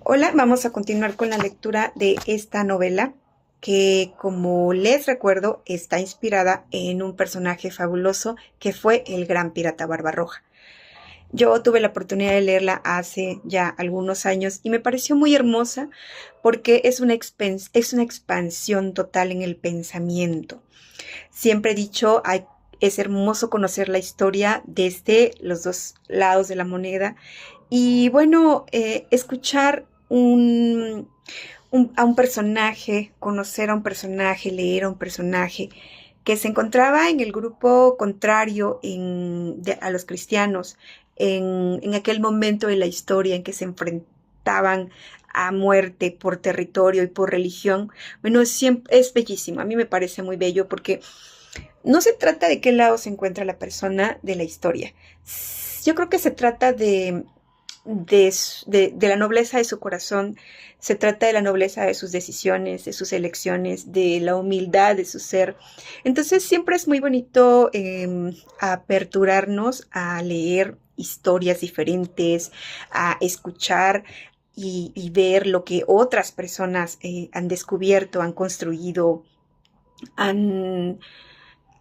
Hola, vamos a continuar con la lectura de esta novela que, como les recuerdo, está inspirada en un personaje fabuloso que fue el gran pirata Barbarroja. Yo tuve la oportunidad de leerla hace ya algunos años y me pareció muy hermosa porque es una expansión total en el pensamiento. Siempre he dicho, es hermoso conocer la historia desde los dos lados de la moneda y bueno, escuchar a un personaje, conocer a un personaje, leer a un personaje que se encontraba en el grupo contrario a los cristianos en aquel momento de la historia en que se enfrentaban a muerte por territorio y por religión. Bueno, siempre es bellísimo. A mí me parece muy bello porque no se trata de qué lado se encuentra la persona de la historia. Yo creo que se trata de la nobleza de su corazón, se trata de la nobleza de sus decisiones, de sus elecciones, de la humildad de su ser. Entonces siempre es muy bonito aperturarnos a leer historias diferentes, a escuchar y ver lo que otras personas han descubierto, han construido, han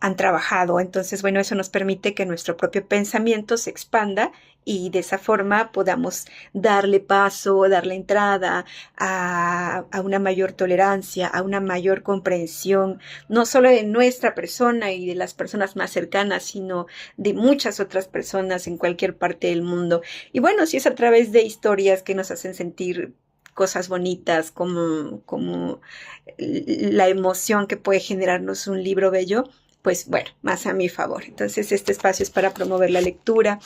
han trabajado. Entonces, bueno, eso nos permite que nuestro propio pensamiento se expanda y de esa forma podamos darle paso, darle entrada a una mayor tolerancia, a una mayor comprensión, no solo de nuestra persona y de las personas más cercanas, sino de muchas otras personas en cualquier parte del mundo. Y bueno, si es a través de historias que nos hacen sentir cosas bonitas como la emoción que puede generarnos un libro bello, pues bueno, más a mi favor. Entonces, este espacio es para promover la lectura.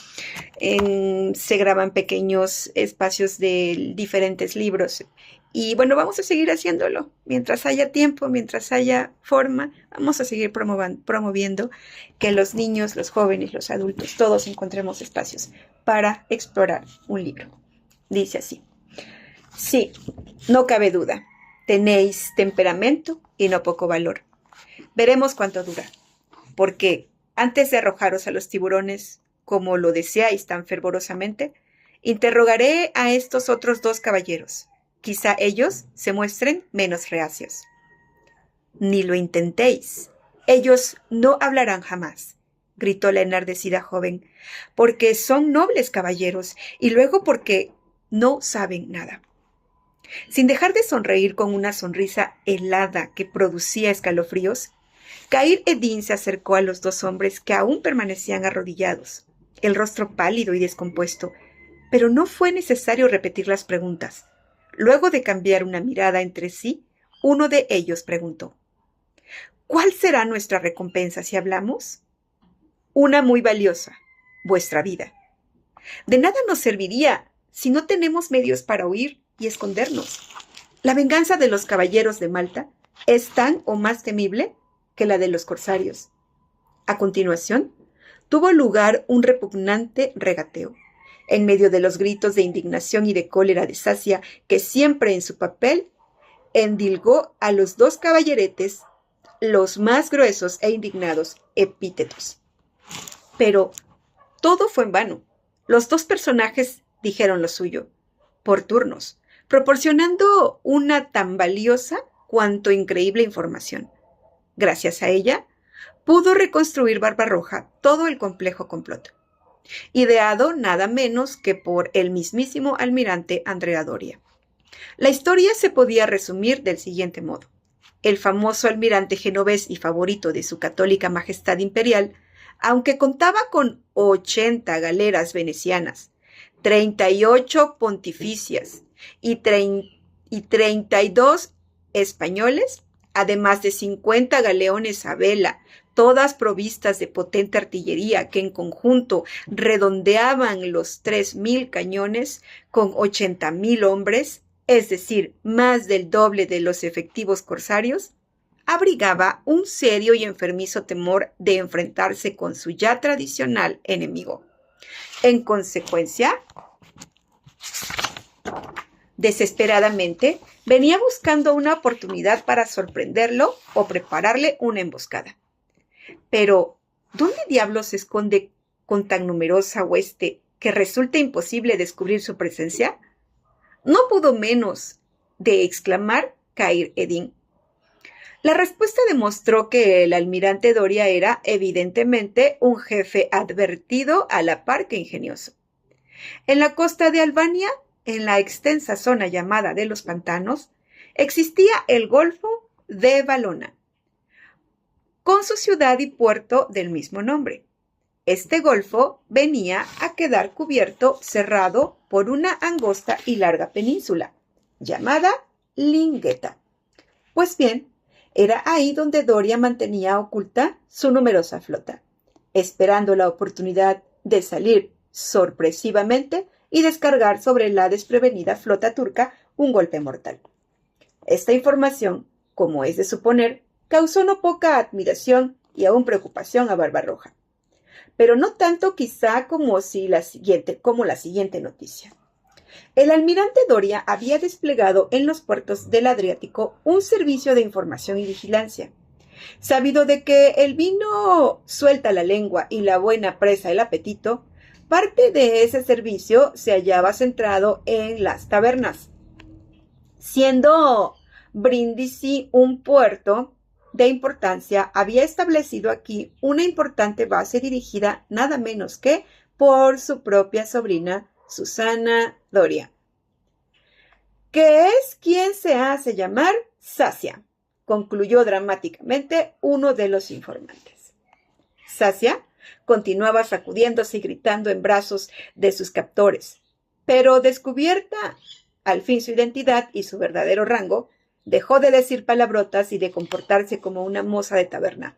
Se graban pequeños espacios de diferentes libros. Y bueno, vamos a seguir haciéndolo. Mientras haya tiempo, mientras haya forma, vamos a seguir promoviendo que los niños, los jóvenes, los adultos, todos encontremos espacios para explorar un libro. Dice así. Sí, no cabe duda. Tenéis temperamento y no poco valor. Veremos cuánto dura. Porque antes de arrojaros a los tiburones, como lo deseáis tan fervorosamente, interrogaré a estos otros dos caballeros. Quizá ellos se muestren menos reacios. Ni lo intentéis. Ellos no hablarán jamás, gritó la enardecida joven, porque son nobles caballeros y luego porque no saben nada. Sin dejar de sonreír con una sonrisa helada que producía escalofríos, Cair Edín se acercó a los dos hombres que aún permanecían arrodillados, el rostro pálido y descompuesto, pero no fue necesario repetir las preguntas. Luego de cambiar una mirada entre sí, uno de ellos preguntó: ¿Cuál será nuestra recompensa si hablamos? Una muy valiosa, vuestra vida. De nada nos serviría si no tenemos medios para huir y escondernos. La venganza de los caballeros de Malta es tan o más temible que la de los corsarios. A continuación, tuvo lugar un repugnante regateo. En medio de los gritos de indignación y de cólera de Sacia, que siempre en su papel endilgó a los dos caballeretes los más gruesos e indignados epítetos. Pero todo fue en vano. Los dos personajes dijeron lo suyo, por turnos, proporcionando una tan valiosa cuanto increíble información. Gracias a ella, pudo reconstruir Barbarroja todo el complejo complot, ideado nada menos que por el mismísimo almirante Andrea Doria. La historia se podía resumir del siguiente modo. El famoso almirante genovés y favorito de su católica majestad imperial, aunque contaba con 80 galeras venecianas, 38 pontificias y 32 españoles, además de 50 galeones a vela, todas provistas de potente artillería que en conjunto redondeaban los 3.000 cañones con 80.000 hombres, es decir, más del doble de los efectivos corsarios, abrigaba un serio y enfermizo temor de enfrentarse con su ya tradicional enemigo. En consecuencia, desesperadamente, venía buscando una oportunidad para sorprenderlo o prepararle una emboscada. Pero, ¿dónde diablos se esconde con tan numerosa hueste que resulta imposible descubrir su presencia? No pudo menos de exclamar Khayr Eddin. La respuesta demostró que el almirante Doria era, evidentemente, un jefe advertido a la par que ingenioso. En la costa de Albania, en la extensa zona llamada de los pantanos, existía el Golfo de Valona, con su ciudad y puerto del mismo nombre. Este golfo venía a quedar cubierto, cerrado por una angosta y larga península, llamada Lingeta. Pues bien, era ahí donde Doria mantenía oculta su numerosa flota, esperando la oportunidad de salir sorpresivamente y descargar sobre la desprevenida flota turca un golpe mortal. Esta información, como es de suponer, causó no poca admiración y aún preocupación a Barbarroja, pero no tanto quizá como la siguiente noticia. El almirante Doria había desplegado en los puertos del Adriático un servicio de información y vigilancia. Sabido de que el vino suelta la lengua y la buena presa el apetito, parte de ese servicio se hallaba centrado en las tabernas, siendo Brindisi un puerto de importancia. Había establecido aquí una importante base dirigida nada menos que por su propia sobrina Susana Doria, que es quien se hace llamar Sasia, concluyó dramáticamente uno de los informantes. Sasia continuaba sacudiéndose y gritando en brazos de sus captores, pero descubierta al fin su identidad y su verdadero rango, dejó de decir palabrotas y de comportarse como una moza de taberna,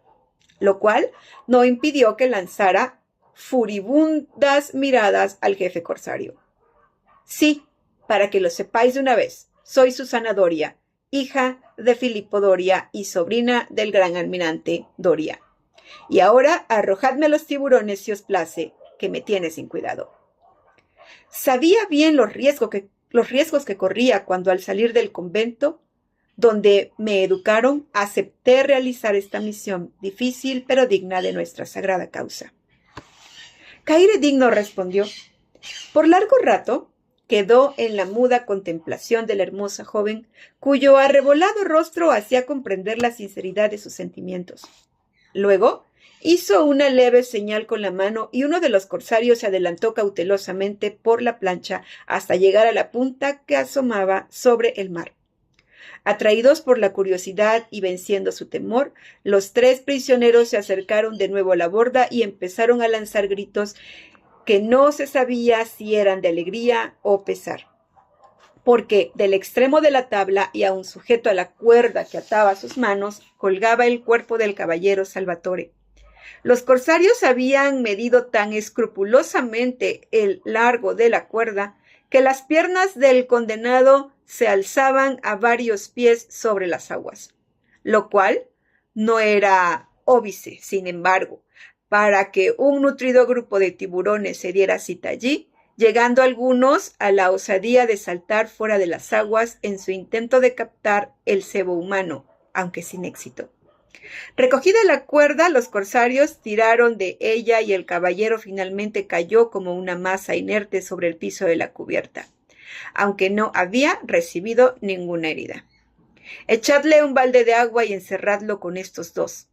lo cual no impidió que lanzara furibundas miradas al jefe corsario. Sí, para que lo sepáis de una vez, soy Susana Doria, hija de Filipo Doria y sobrina del gran almirante Doria. Y ahora arrojadme a los tiburones si os place, que me tiene sin cuidado. Sabía bien los riesgos que corría cuando al salir del convento, donde me educaron, acepté realizar esta misión difícil pero digna de nuestra sagrada causa. Khayr Eddin no respondió. Por largo rato quedó en la muda contemplación de la hermosa joven, cuyo arrebolado rostro hacía comprender la sinceridad de sus sentimientos. Luego hizo una leve señal con la mano y uno de los corsarios se adelantó cautelosamente por la plancha hasta llegar a la punta que asomaba sobre el mar. Atraídos por la curiosidad y venciendo su temor, los 3 prisioneros se acercaron de nuevo a la borda y empezaron a lanzar gritos que no se sabía si eran de alegría o pesar, porque del extremo de la tabla y aún sujeto a la cuerda que ataba sus manos, colgaba el cuerpo del caballero Salvatore. Los corsarios habían medido tan escrupulosamente el largo de la cuerda que las piernas del condenado se alzaban a varios pies sobre las aguas, lo cual no era óbice, sin embargo, para que un nutrido grupo de tiburones se diera cita allí, llegando algunos a la osadía de saltar fuera de las aguas en su intento de captar el cebo humano, aunque sin éxito. Recogida la cuerda, los corsarios tiraron de ella y el caballero finalmente cayó como una masa inerte sobre el piso de la cubierta, aunque no había recibido ninguna herida. Echadle un balde de agua y encerradlo con estos 2.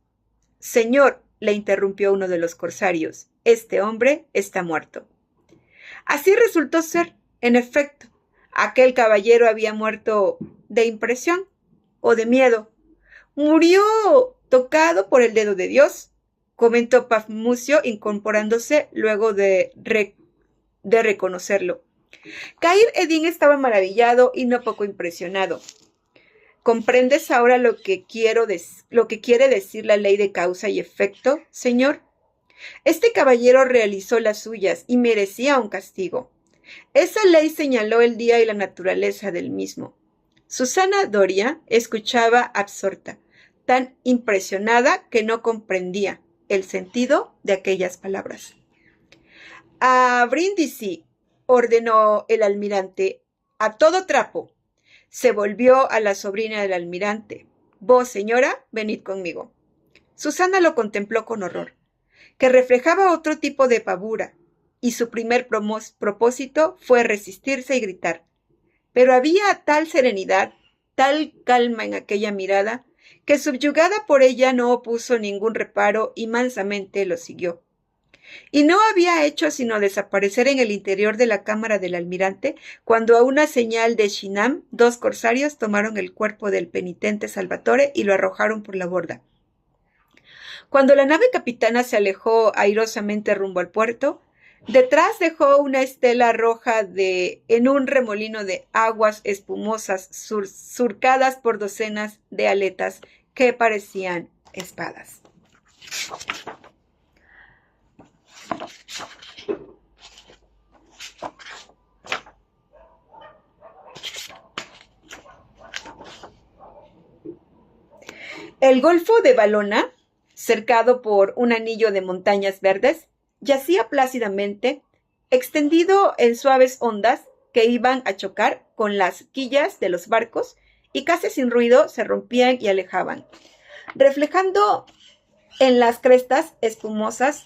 Señor, le interrumpió uno de los corsarios, este hombre está muerto. Así resultó ser, en efecto. Aquel caballero había muerto de impresión o de miedo. Murió tocado por el dedo de Dios, comentó Pafnucio incorporándose luego de reconocerlo. Khayr Eddin estaba maravillado y no poco impresionado. ¿Comprendes ahora lo que quiere decir la ley de causa y efecto, señor? Este caballero realizó las suyas y merecía un castigo. Esa ley señaló el día y la naturaleza del mismo. Susana Doria escuchaba absorta, tan impresionada que no comprendía el sentido de aquellas palabras. A Brindisi, ordenó el almirante, a todo trapo. Se volvió a la sobrina del almirante. Vos, señora, venid conmigo. Susana lo contempló con horror, que reflejaba otro tipo de pavura, y su primer propósito fue resistirse y gritar. pero había tal serenidad, tal calma en aquella mirada, que subyugada por ella no opuso ningún reparo y mansamente lo siguió. Y no había hecho sino desaparecer en el interior de la cámara del almirante, cuando a una señal de Shinam, 2 corsarios tomaron el cuerpo del penitente Salvatore y lo arrojaron por la borda. Cuando la nave capitana se alejó airosamente rumbo al puerto, detrás dejó una estela roja en un remolino de aguas espumosas surcadas por docenas de aletas que parecían espadas. El Golfo de Valona, cercado por un anillo de montañas verdes, yacía plácidamente, extendido en suaves ondas que iban a chocar con las quillas de los barcos y casi sin ruido se rompían y alejaban, reflejando en las crestas espumosas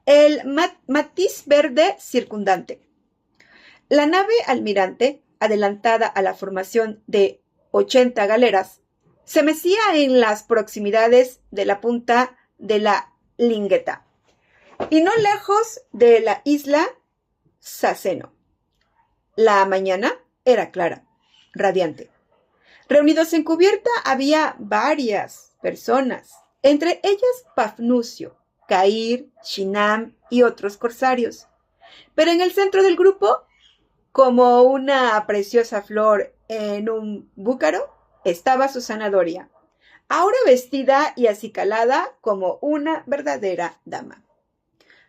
el matiz verde circundante. La nave almirante, adelantada a la formación de 80 galeras, se mecía en las proximidades de la punta de la Lingueta, y no lejos de la isla Saceno. La mañana era clara, radiante. Reunidos en cubierta había varias personas, entre ellas Pafnucio, Cair, Shinam y otros corsarios. Pero en el centro del grupo, como una preciosa flor en un búcaro, estaba Susana Doria, ahora vestida y acicalada como una verdadera dama.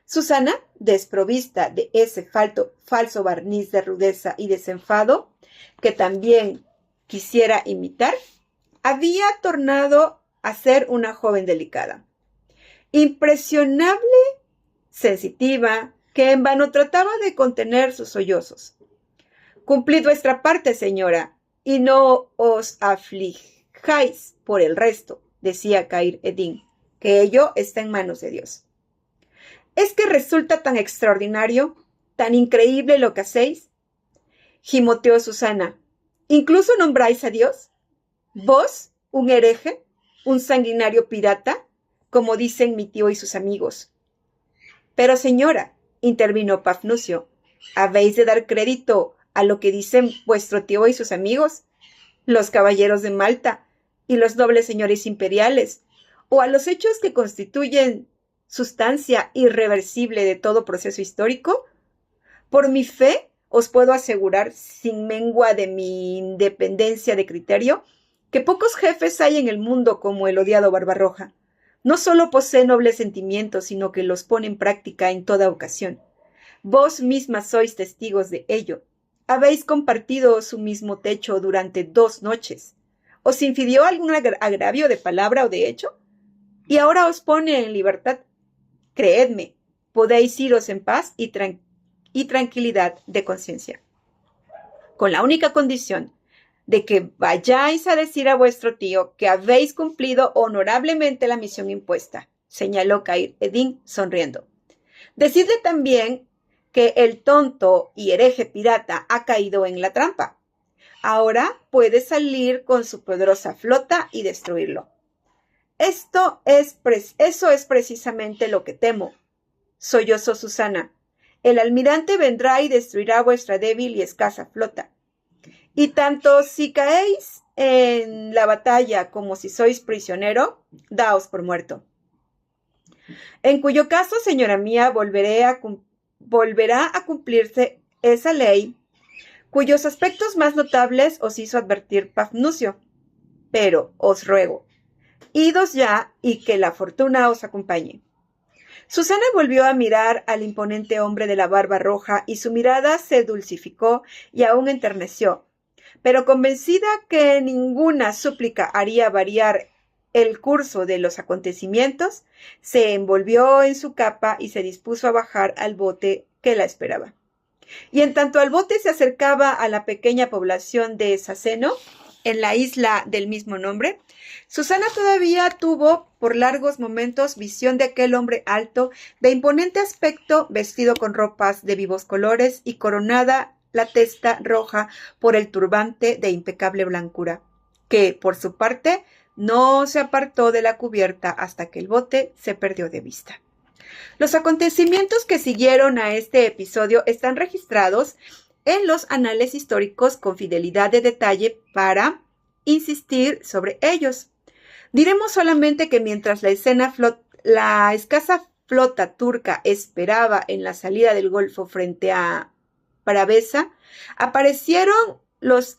Susana, desprovista de ese falso barniz de rudeza y desenfado que también quisiera imitar, había tornado a ser una joven delicada, impresionable, sensitiva, que en vano trataba de contener sus sollozos. Cumplid vuestra parte, señora, y no os aflijáis por el resto, decía Cair Edín, que ello está en manos de Dios. ¿Es que resulta tan extraordinario, tan increíble lo que hacéis? Gimoteó Susana. ¿Incluso nombráis a Dios? ¿Vos, un hereje, un sanguinario pirata, como dicen mi tío y sus amigos? Pero, señora, intervino Pafnucio, habéis de dar crédito a lo que dicen vuestro tío y sus amigos, los caballeros de Malta y los nobles señores imperiales, o a los hechos que constituyen sustancia irreversible de todo proceso histórico. Por mi fe, os puedo asegurar, sin mengua de mi independencia de criterio, que pocos jefes hay en el mundo como el odiado Barbarroja. No solo posee nobles sentimientos, sino que los pone en práctica en toda ocasión. Vos mismas sois testigos de ello. Habéis compartido su mismo techo durante 2 noches. ¿Os infirió algún agravio de palabra o de hecho? Y ahora os pone en libertad. Creedme, podéis iros en paz y tranquilidad de conciencia, con la única condición de que vayáis a decir a vuestro tío que habéis cumplido honorablemente la misión impuesta, señaló Cair Edín sonriendo. Decidle también que el tonto y hereje pirata ha caído en la trampa. Ahora puede salir con su poderosa flota y destruirlo. Eso es precisamente lo que temo, sollozó Susana. El almirante vendrá y destruirá vuestra débil y escasa flota. Y tanto si caéis en la batalla como si sois prisionero, daos por muerto. En cuyo caso, señora mía, volverá a cumplirse esa ley, cuyos aspectos más notables os hizo advertir Pafnucio. Pero os ruego, idos ya y que la fortuna os acompañe. Susana volvió a mirar al imponente hombre de la barba roja y su mirada se dulcificó y aún enterneció, pero convencida que ninguna súplica haría variar el curso de los acontecimientos, se envolvió en su capa y se dispuso a bajar al bote que la esperaba. Y en tanto el bote se acercaba a la pequeña población de Saceno, en la isla del mismo nombre, Susana todavía tuvo por largos momentos visión de aquel hombre alto, de imponente aspecto, vestido con ropas de vivos colores y coronada la testa roja por el turbante de impecable blancura, que, por su parte, no se apartó de la cubierta hasta que el bote se perdió de vista. Los acontecimientos que siguieron a este episodio están registrados en los anales históricos con fidelidad de detalle para insistir sobre ellos. Diremos solamente que mientras la escasa flota turca esperaba en la salida del Golfo frente a Bravesa, aparecieron las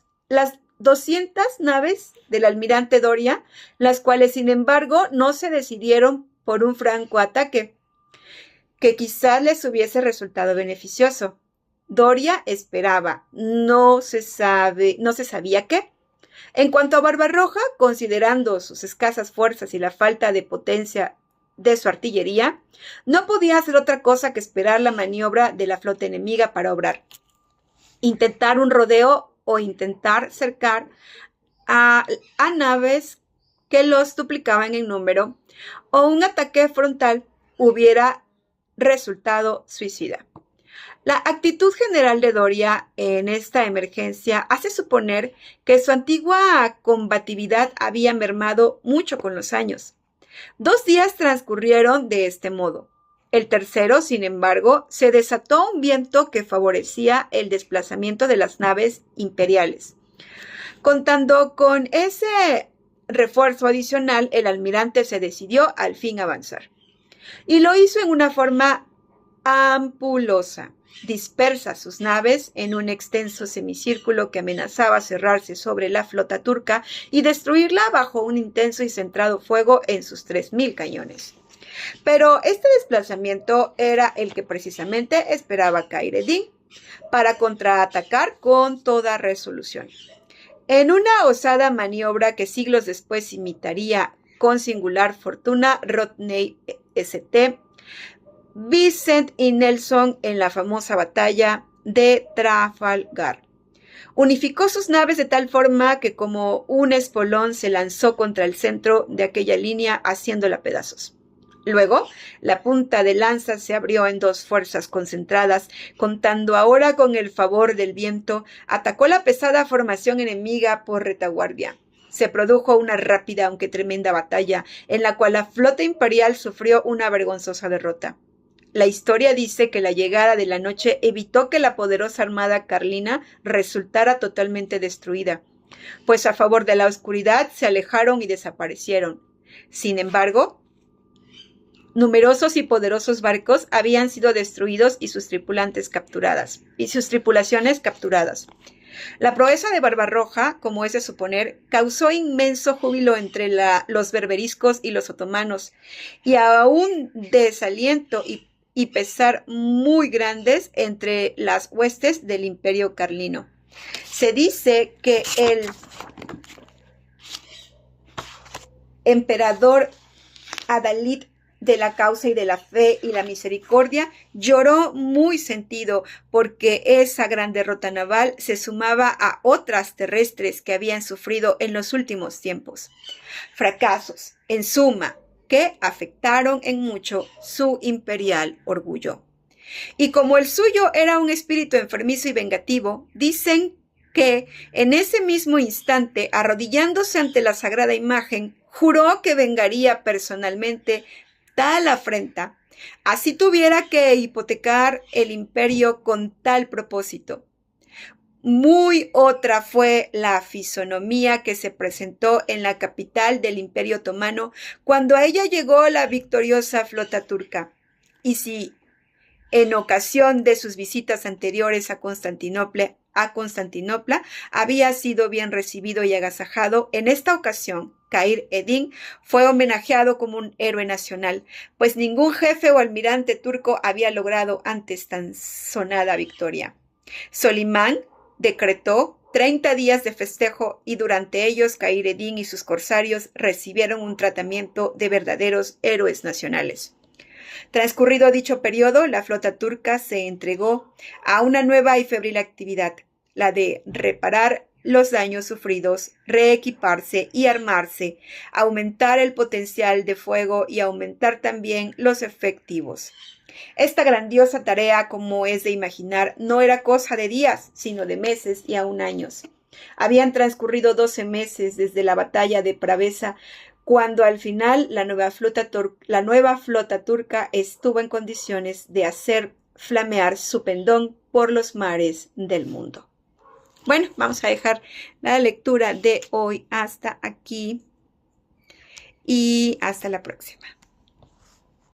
200 naves del almirante Doria, las cuales, sin embargo, no se decidieron por un franco ataque, que quizás les hubiese resultado beneficioso. Doria esperaba, no se sabía qué. En cuanto a Barbarroja, considerando sus escasas fuerzas y la falta de potencia de su artillería, no podía hacer otra cosa que esperar la maniobra de la flota enemiga para obrar. Intentar un rodeo o intentar cercar a naves que los duplicaban en número, o un ataque frontal hubiera resultado suicida. La actitud general de Doria en esta emergencia hace suponer que su antigua combatividad había mermado mucho con los años. 2 días transcurrieron de este modo. El tercero, sin embargo, se desató un viento que favorecía el desplazamiento de las naves imperiales. Contando con ese refuerzo adicional, el almirante se decidió al fin a avanzar. Y lo hizo en una forma ampulosa. Dispersa sus naves en un extenso semicírculo que amenazaba cerrarse sobre la flota turca y destruirla bajo un intenso y centrado fuego en sus 3.000 cañones. Pero este desplazamiento era el que precisamente esperaba Khayr ed-Din para contraatacar con toda resolución. En una osada maniobra que siglos después imitaría con singular fortuna Rodney St. Vincent y Nelson en la famosa batalla de Trafalgar. Unificó sus naves de tal forma que como un espolón se lanzó contra el centro de aquella línea haciéndola pedazos. Luego, la punta de lanza se abrió en 2 fuerzas concentradas, contando ahora con el favor del viento, atacó la pesada formación enemiga por retaguardia. Se produjo una rápida aunque tremenda batalla, en la cual la flota imperial sufrió una vergonzosa derrota. La historia dice que la llegada de la noche evitó que la poderosa armada carlina resultara totalmente destruida, pues a favor de la oscuridad se alejaron y desaparecieron. Sin embargo, numerosos y poderosos barcos habían sido destruidos y sus tripulaciones capturadas. La proeza de Barbarroja, como es de suponer, causó inmenso júbilo entre los berberiscos y los otomanos, y aún desaliento y pesar muy grandes entre las huestes del imperio carlino. Se dice que el emperador Adalid de la causa y de la fe y la misericordia lloró muy sentido porque esa gran derrota naval se sumaba a otras terrestres que habían sufrido en los últimos tiempos. Fracasos, en suma, que afectaron en mucho su imperial orgullo. Y como el suyo era un espíritu enfermizo y vengativo, dicen que en ese mismo instante, arrodillándose ante la sagrada imagen, juró que vengaría personalmente tal afrenta, así tuviera que hipotecar el imperio con tal propósito. Muy otra fue la fisonomía que se presentó en la capital del Imperio Otomano cuando a ella llegó la victoriosa flota turca. Y si en ocasión de sus visitas anteriores a Constantinopla había sido bien recibido y agasajado, en esta ocasión Khayr ed-Din fue homenajeado como un héroe nacional, pues ningún jefe o almirante turco había logrado antes tan sonada victoria. Solimán decretó 30 días de festejo y durante ellos Khayr ed-Din y sus corsarios recibieron un tratamiento de verdaderos héroes nacionales. Transcurrido dicho periodo, la flota turca se entregó a una nueva y febril actividad, la de reparar los daños sufridos, reequiparse y armarse, aumentar el potencial de fuego y aumentar también los efectivos. Esta grandiosa tarea, como es de imaginar, no era cosa de días, sino de meses y aún años. Habían transcurrido 12 meses desde la batalla de Preveza, cuando al final la nueva flota turca estuvo en condiciones de hacer flamear su pendón por los mares del mundo. Bueno, vamos a dejar la lectura de hoy hasta aquí y hasta la próxima.